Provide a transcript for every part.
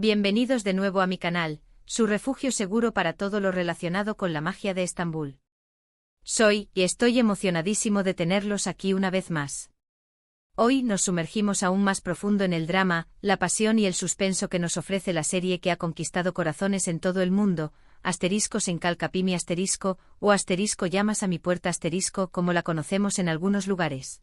Bienvenidos de nuevo a mi canal, su refugio seguro para todo lo relacionado con la magia de Estambul. Soy, y estoy emocionadísimo de tenerlos aquí una vez más. Hoy nos sumergimos aún más profundo en el drama, la pasión y el suspenso que nos ofrece la serie que ha conquistado corazones en todo el mundo, asteriscos en Calcapimi asterisco, o asterisco llamas a mi puerta asterisco como la conocemos en algunos lugares.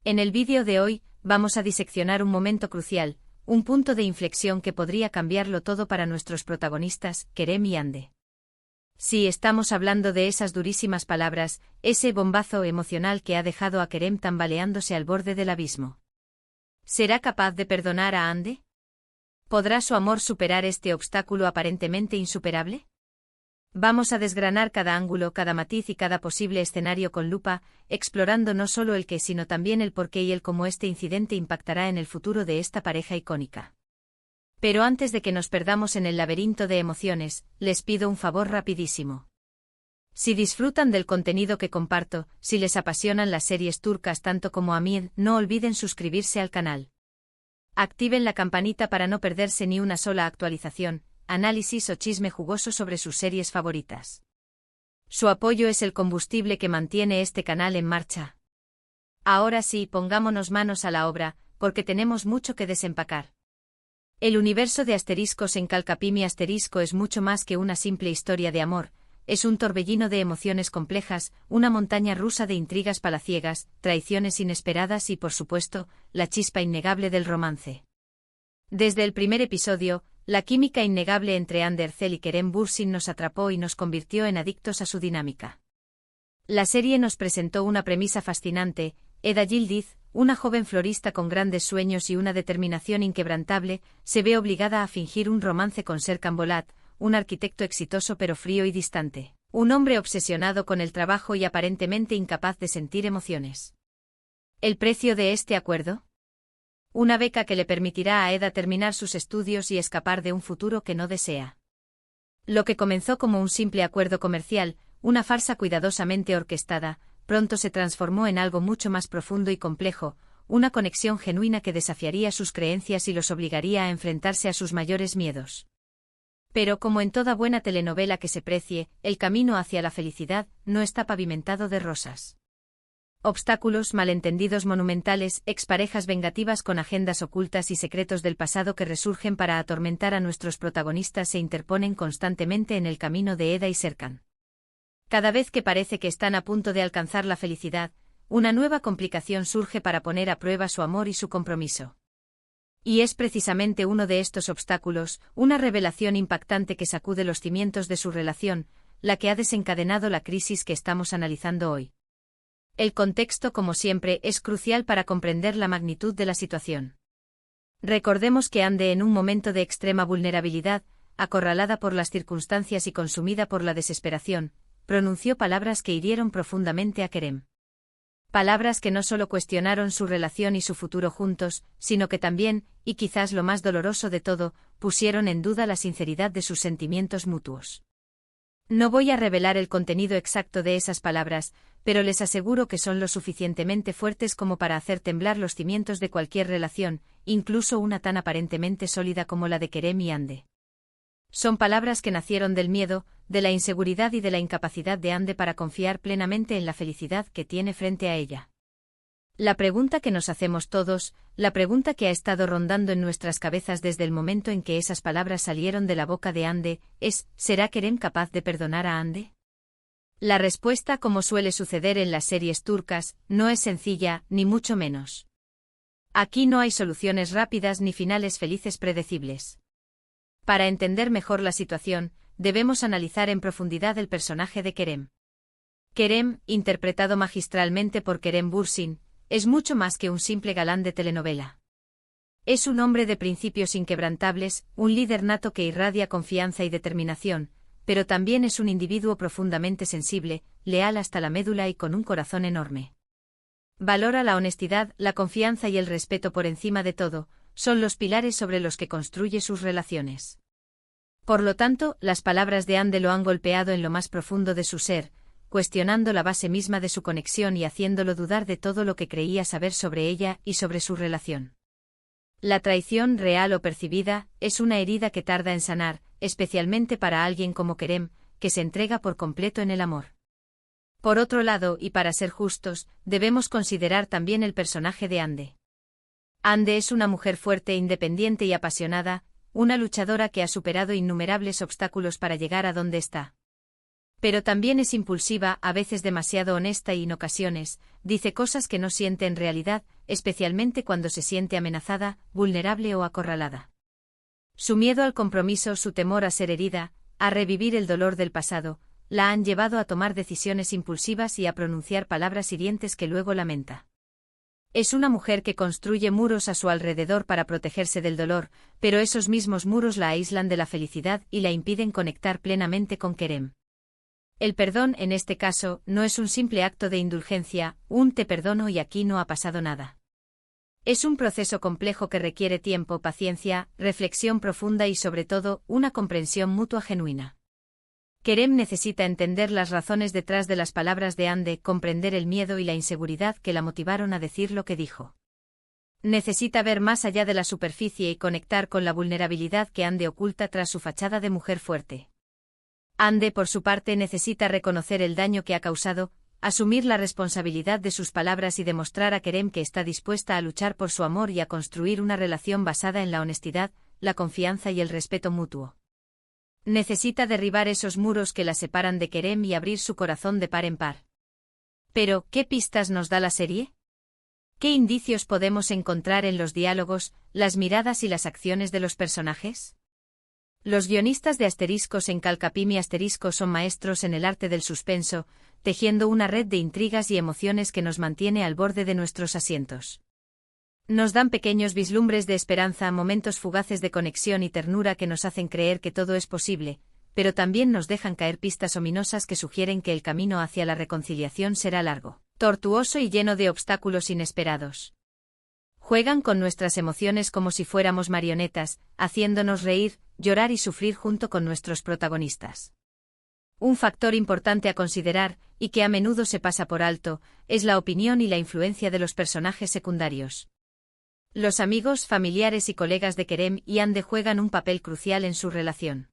En el vídeo de hoy, vamos a diseccionar un momento crucial, un punto de inflexión que podría cambiarlo todo para nuestros protagonistas, Kerem y Hande. Sí, estamos hablando de esas durísimas palabras, ese bombazo emocional que ha dejado a Kerem tambaleándose al borde del abismo. ¿Será capaz de perdonar a Hande? ¿Podrá su amor superar este obstáculo aparentemente insuperable? Vamos a desgranar cada ángulo, cada matiz y cada posible escenario con lupa, explorando no solo el qué sino también el por qué y el cómo este incidente impactará en el futuro de esta pareja icónica. Pero antes de que nos perdamos en el laberinto de emociones, les pido un favor rapidísimo. Si disfrutan del contenido que comparto, si les apasionan las series turcas tanto como a mí, no olviden suscribirse al canal. Activen la campanita para no perderse ni una sola actualización, análisis o chisme jugoso sobre sus series favoritas. Su apoyo es el combustible que mantiene este canal en marcha. Ahora sí, pongámonos manos a la obra, porque tenemos mucho que desempacar. El universo de asteriscos en Calcapimi asterisco es mucho más que una simple historia de amor, es un torbellino de emociones complejas, una montaña rusa de intrigas palaciegas, traiciones inesperadas y, por supuesto, la chispa innegable del romance. Desde el primer episodio, la química innegable entre Hande Erçel y Kerem Bürsin nos atrapó y nos convirtió en adictos a su dinámica. La serie nos presentó una premisa fascinante: Eda Yildiz, una joven florista con grandes sueños y una determinación inquebrantable, se ve obligada a fingir un romance con Serkan Bolat, un arquitecto exitoso pero frío y distante, un hombre obsesionado con el trabajo y aparentemente incapaz de sentir emociones. ¿El precio de este acuerdo? Una beca que le permitirá a Eda terminar sus estudios y escapar de un futuro que no desea. Lo que comenzó como un simple acuerdo comercial, una farsa cuidadosamente orquestada, pronto se transformó en algo mucho más profundo y complejo, una conexión genuina que desafiaría sus creencias y los obligaría a enfrentarse a sus mayores miedos. Pero como en toda buena telenovela que se precie, el camino hacia la felicidad no está pavimentado de rosas. Obstáculos, malentendidos monumentales, exparejas vengativas con agendas ocultas y secretos del pasado que resurgen para atormentar a nuestros protagonistas se interponen constantemente en el camino de Eda y Serkan. Cada vez que parece que están a punto de alcanzar la felicidad, una nueva complicación surge para poner a prueba su amor y su compromiso. Y es precisamente uno de estos obstáculos, una revelación impactante que sacude los cimientos de su relación, la que ha desencadenado la crisis que estamos analizando hoy. El contexto, como siempre, es crucial para comprender la magnitud de la situación. Recordemos que Hande, en un momento de extrema vulnerabilidad, acorralada por las circunstancias y consumida por la desesperación, pronunció palabras que hirieron profundamente a Kerem. Palabras que no solo cuestionaron su relación y su futuro juntos, sino que también, y quizás lo más doloroso de todo, pusieron en duda la sinceridad de sus sentimientos mutuos. No voy a revelar el contenido exacto de esas palabras, pero les aseguro que son lo suficientemente fuertes como para hacer temblar los cimientos de cualquier relación, incluso una tan aparentemente sólida como la de Kerem y Hande. Son palabras que nacieron del miedo, de la inseguridad y de la incapacidad de Hande para confiar plenamente en la felicidad que tiene frente a ella. La pregunta que nos hacemos todos, la pregunta que ha estado rondando en nuestras cabezas desde el momento en que esas palabras salieron de la boca de Hande, es: ¿será Kerem capaz de perdonar a Hande? La respuesta, como suele suceder en las series turcas, no es sencilla, ni mucho menos. Aquí no hay soluciones rápidas ni finales felices predecibles. Para entender mejor la situación, debemos analizar en profundidad el personaje de Kerem. Kerem, interpretado magistralmente por Kerem Bürsin, es mucho más que un simple galán de telenovela. Es un hombre de principios inquebrantables, un líder nato que irradia confianza y determinación, pero también es un individuo profundamente sensible, leal hasta la médula y con un corazón enorme. Valora la honestidad, la confianza y el respeto por encima de todo, son los pilares sobre los que construye sus relaciones. Por lo tanto, las palabras de Hande lo han golpeado en lo más profundo de su ser, cuestionando la base misma de su conexión y haciéndolo dudar de todo lo que creía saber sobre ella y sobre su relación. La traición, real o percibida, es una herida que tarda en sanar, especialmente para alguien como Kerem, que se entrega por completo en el amor. Por otro lado, y para ser justos, debemos considerar también el personaje de Hande. Hande es una mujer fuerte, independiente y apasionada, una luchadora que ha superado innumerables obstáculos para llegar a donde está. Pero también es impulsiva, a veces demasiado honesta y en ocasiones, dice cosas que no siente en realidad, especialmente cuando se siente amenazada, vulnerable o acorralada. Su miedo al compromiso, su temor a ser herida, a revivir el dolor del pasado, la han llevado a tomar decisiones impulsivas y a pronunciar palabras hirientes que luego lamenta. Es una mujer que construye muros a su alrededor para protegerse del dolor, pero esos mismos muros la aíslan de la felicidad y la impiden conectar plenamente con Kerem. El perdón, en este caso, no es un simple acto de indulgencia, un te perdono y aquí no ha pasado nada. Es un proceso complejo que requiere tiempo, paciencia, reflexión profunda y sobre todo, una comprensión mutua genuina. Kerem necesita entender las razones detrás de las palabras de Hande, comprender el miedo y la inseguridad que la motivaron a decir lo que dijo. Necesita ver más allá de la superficie y conectar con la vulnerabilidad que Hande oculta tras su fachada de mujer fuerte. Hande, por su parte, necesita reconocer el daño que ha causado, asumir la responsabilidad de sus palabras y demostrar a Kerem que está dispuesta a luchar por su amor y a construir una relación basada en la honestidad, la confianza y el respeto mutuo. Necesita derribar esos muros que la separan de Kerem y abrir su corazón de par en par. Pero, ¿qué pistas nos da la serie? ¿Qué indicios podemos encontrar en los diálogos, las miradas y las acciones de los personajes? Los guionistas de Asteriscos en Calcapimi Asterisco son maestros en el arte del suspenso, tejiendo una red de intrigas y emociones que nos mantiene al borde de nuestros asientos. Nos dan pequeños vislumbres de esperanza, momentos fugaces de conexión y ternura que nos hacen creer que todo es posible, pero también nos dejan caer pistas ominosas que sugieren que el camino hacia la reconciliación será largo, tortuoso y lleno de obstáculos inesperados. Juegan con nuestras emociones como si fuéramos marionetas, haciéndonos reír, llorar y sufrir junto con nuestros protagonistas. Un factor importante a considerar, y que a menudo se pasa por alto, es la opinión y la influencia de los personajes secundarios. Los amigos, familiares y colegas de Kerem y Hande juegan un papel crucial en su relación.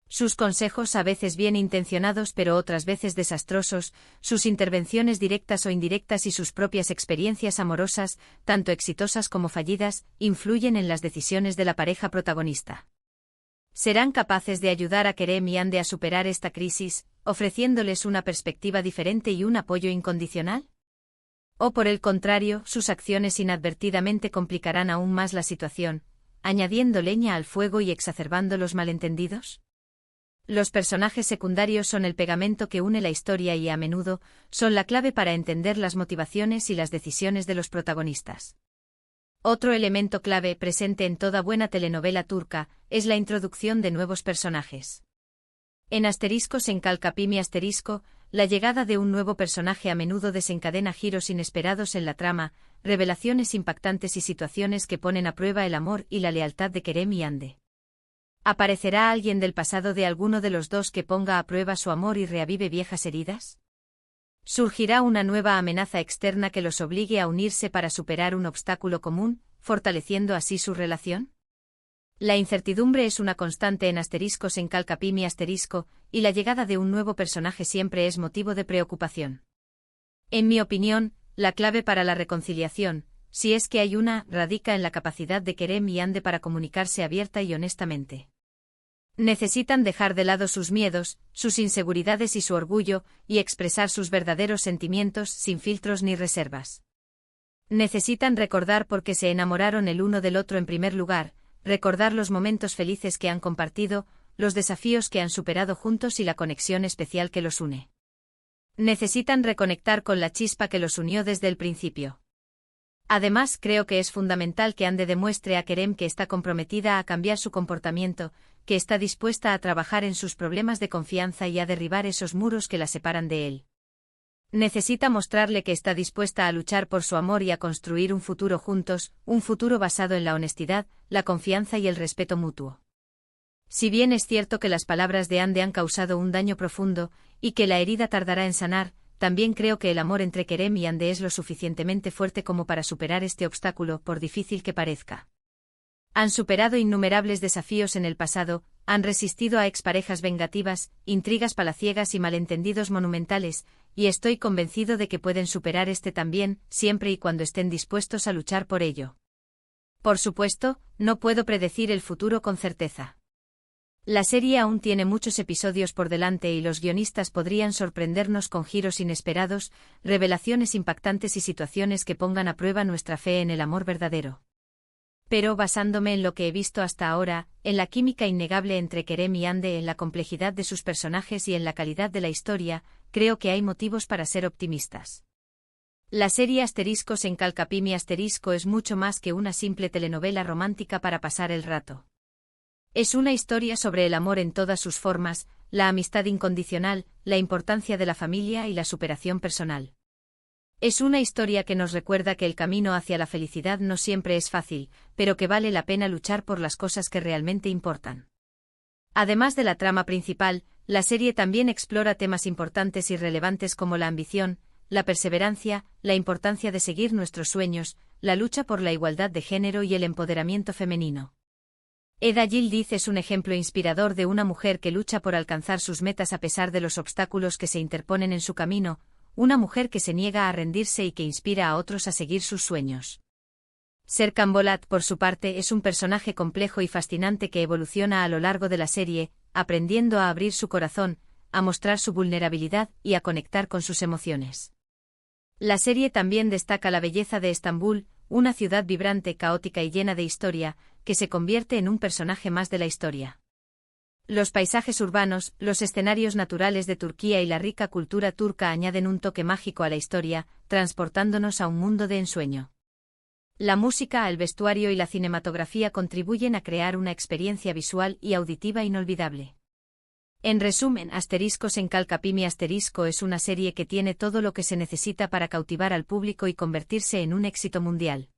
Sus consejos, a veces bien intencionados pero otras veces desastrosos, sus intervenciones directas o indirectas y sus propias experiencias amorosas, tanto exitosas como fallidas, influyen en las decisiones de la pareja protagonista. ¿Serán capaces de ayudar a Kerem y Hande a superar esta crisis, ofreciéndoles una perspectiva diferente y un apoyo incondicional? ¿O por el contrario, sus acciones inadvertidamente complicarán aún más la situación, añadiendo leña al fuego y exacerbando los malentendidos? Los personajes secundarios son el pegamento que une la historia y a menudo son la clave para entender las motivaciones y las decisiones de los protagonistas. Otro elemento clave presente en toda buena telenovela turca es la introducción de nuevos personajes. En Asteriscos en Calcapimi Asterisco, la llegada de un nuevo personaje a menudo desencadena giros inesperados en la trama, revelaciones impactantes y situaciones que ponen a prueba el amor y la lealtad de Kerem y Hande. ¿Aparecerá alguien del pasado de alguno de los dos que ponga a prueba su amor y reavive viejas heridas? ¿Surgirá una nueva amenaza externa que los obligue a unirse para superar un obstáculo común, fortaleciendo así su relación? La incertidumbre es una constante en Asteriscos en Calcapimi Asterisco, y la llegada de un nuevo personaje siempre es motivo de preocupación. En mi opinión, la clave para la reconciliación, si es que hay una, radica en la capacidad de Kerem y Hande para comunicarse abierta y honestamente. Necesitan dejar de lado sus miedos, sus inseguridades y su orgullo, y expresar sus verdaderos sentimientos sin filtros ni reservas. Necesitan recordar por qué se enamoraron el uno del otro en primer lugar, recordar los momentos felices que han compartido, los desafíos que han superado juntos y la conexión especial que los une. Necesitan reconectar con la chispa que los unió desde el principio. Además, creo que es fundamental que Hande demuestre a Kerem que está comprometida a cambiar su comportamiento, que está dispuesta a trabajar en sus problemas de confianza y a derribar esos muros que la separan de él. Necesita mostrarle que está dispuesta a luchar por su amor y a construir un futuro juntos, un futuro basado en la honestidad, la confianza y el respeto mutuo. Si bien es cierto que las palabras de Hande han causado un daño profundo, y que la herida tardará en sanar, también creo que el amor entre Kerem y Hande es lo suficientemente fuerte como para superar este obstáculo, por difícil que parezca. Han superado innumerables desafíos en el pasado, han resistido a exparejas vengativas, intrigas palaciegas y malentendidos monumentales, y estoy convencido de que pueden superar este también, siempre y cuando estén dispuestos a luchar por ello. Por supuesto, no puedo predecir el futuro con certeza. La serie aún tiene muchos episodios por delante y los guionistas podrían sorprendernos con giros inesperados, revelaciones impactantes y situaciones que pongan a prueba nuestra fe en el amor verdadero. Pero basándome en lo que he visto hasta ahora, en la química innegable entre Kerem y Hande, en la complejidad de sus personajes y en la calidad de la historia, creo que hay motivos para ser optimistas. La serie Asteriscos en Calcapimi Asterisco es mucho más que una simple telenovela romántica para pasar el rato. Es una historia sobre el amor en todas sus formas, la amistad incondicional, la importancia de la familia y la superación personal. Es una historia que nos recuerda que el camino hacia la felicidad no siempre es fácil, pero que vale la pena luchar por las cosas que realmente importan. Además de la trama principal, la serie también explora temas importantes y relevantes como la ambición, la perseverancia, la importancia de seguir nuestros sueños, la lucha por la igualdad de género y el empoderamiento femenino. Eda Yildiz es un ejemplo inspirador de una mujer que lucha por alcanzar sus metas a pesar de los obstáculos que se interponen en su camino, una mujer que se niega a rendirse y que inspira a otros a seguir sus sueños. Serkan Bolat, por su parte, es un personaje complejo y fascinante que evoluciona a lo largo de la serie, aprendiendo a abrir su corazón, a mostrar su vulnerabilidad y a conectar con sus emociones. La serie también destaca la belleza de Estambul, una ciudad vibrante, caótica y llena de historia, que se convierte en un personaje más de la historia. Los paisajes urbanos, los escenarios naturales de Turquía y la rica cultura turca añaden un toque mágico a la historia, transportándonos a un mundo de ensueño. La música, el vestuario y la cinematografía contribuyen a crear una experiencia visual y auditiva inolvidable. En resumen, Asteriscos en Calcapimi Asterisco es una serie que tiene todo lo que se necesita para cautivar al público y convertirse en un éxito mundial.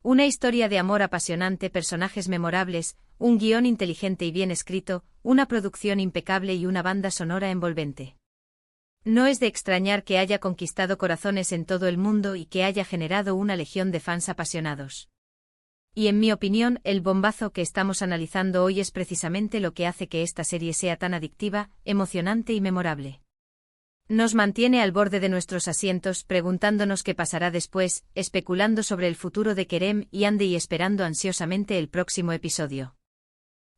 Una historia de amor apasionante, personajes memorables, un guión inteligente y bien escrito, una producción impecable y una banda sonora envolvente. No es de extrañar que haya conquistado corazones en todo el mundo y que haya generado una legión de fans apasionados. Y en mi opinión, el bombazo que estamos analizando hoy es precisamente lo que hace que esta serie sea tan adictiva, emocionante y memorable. Nos mantiene al borde de nuestros asientos, preguntándonos qué pasará después, especulando sobre el futuro de Kerem y Hande y esperando ansiosamente el próximo episodio.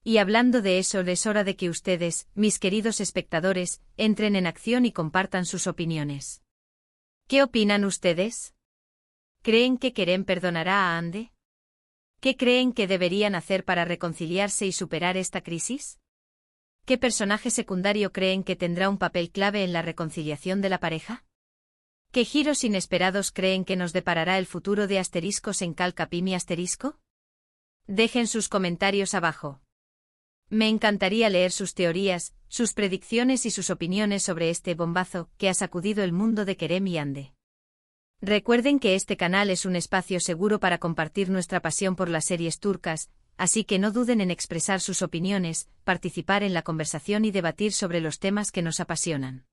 Y hablando de eso, es hora de que ustedes, mis queridos espectadores, entren en acción y compartan sus opiniones. ¿Qué opinan ustedes? ¿Creen que Kerem perdonará a Hande? ¿Qué creen que deberían hacer para reconciliarse y superar esta crisis? ¿Qué personaje secundario creen que tendrá un papel clave en la reconciliación de la pareja? ¿Qué giros inesperados creen que nos deparará el futuro de Asteriscos en Calcapimi Asterisco? Dejen sus comentarios abajo. Me encantaría leer sus teorías, sus predicciones y sus opiniones sobre este bombazo que ha sacudido el mundo de Kerem y Hande. Recuerden que este canal es un espacio seguro para compartir nuestra pasión por las series turcas, así que no duden en expresar sus opiniones, participar en la conversación y debatir sobre los temas que nos apasionan.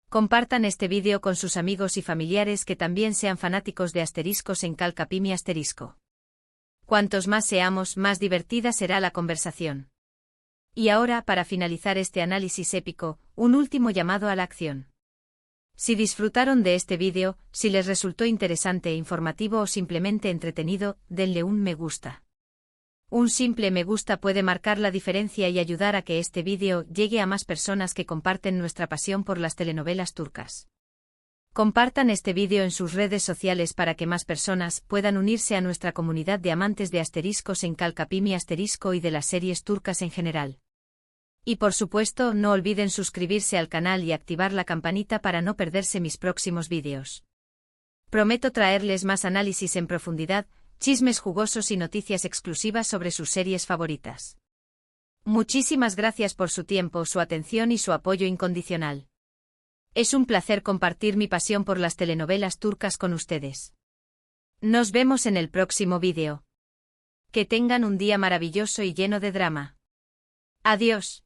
Compartan este vídeo con sus amigos y familiares que también sean fanáticos de Asteriscos en Calcapimi Asterisco. Cuantos más seamos, más divertida será la conversación. Y ahora, para finalizar este análisis épico, un último llamado a la acción. Si disfrutaron de este vídeo, si les resultó interesante e informativo o simplemente entretenido, denle un me gusta. Un simple me gusta puede marcar la diferencia y ayudar a que este vídeo llegue a más personas que comparten nuestra pasión por las telenovelas turcas. Compartan este vídeo en sus redes sociales para que más personas puedan unirse a nuestra comunidad de amantes de Asteriscos en Calcapimi Asterisco y de las series turcas en general. Y por supuesto, no olviden suscribirse al canal y activar la campanita para no perderse mis próximos vídeos. Prometo traerles más análisis en profundidad, chismes jugosos y noticias exclusivas sobre sus series favoritas. Muchísimas gracias por su tiempo, su atención y su apoyo incondicional. Es un placer compartir mi pasión por las telenovelas turcas con ustedes. Nos vemos en el próximo vídeo. Que tengan un día maravilloso y lleno de drama. Adiós.